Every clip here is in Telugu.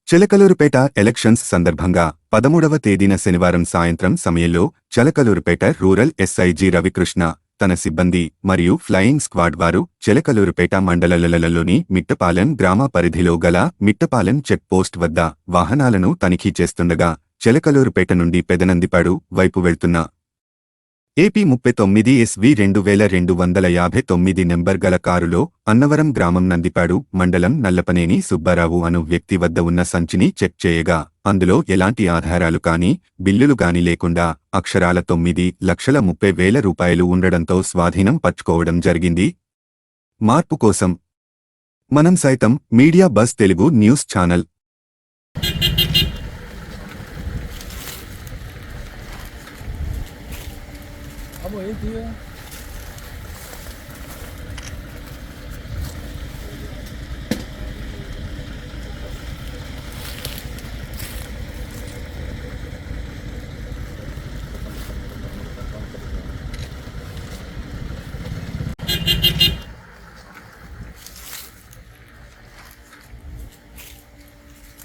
చిలకలూరుపేట ఎలక్షన్స్ సందర్భంగా 13వ తేదీన శనివారం సాయంత్రం సమయంలో చిలకలూరుపేట రూరల్ ఎస్ఐజి రవికృష్ణ తన సిబ్బంది మరియు ఫ్లయింగ్ స్క్వాడ్ వారు చిలకలూరుపేట మండలాలలోని మిట్టపాలెం గ్రామ పరిధిలో గల మిట్టపాలెం చెక్ పోస్ట్ వద్ద వాహనాలను తనిఖీ చేస్తుండగా చిలకలూరుపేట నుండి పెదనందిపాడు వైపు వెళ్తున్న ఏపీ 39 SV 2259 నెంబర్ గల కారులో అన్నవరం గ్రామం నందిపాడు మండలం నల్లపనేని సుబ్బారావు అను వ్యక్తి వద్ద ఉన్న సంచిని చెక్ చేయగా అందులో ఎలాంటి ఆధారాలు కానీ బిల్లులు గాని లేకుండా అక్షరాల 9,30,000 రూపాయలు ఉండడంతో స్వాధీనం పట్టుకోవడం జరిగింది. మార్పు కోసం మనం సైతం media bus Telugu news channel Vamos aí, tío.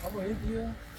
Vamos aí, tío.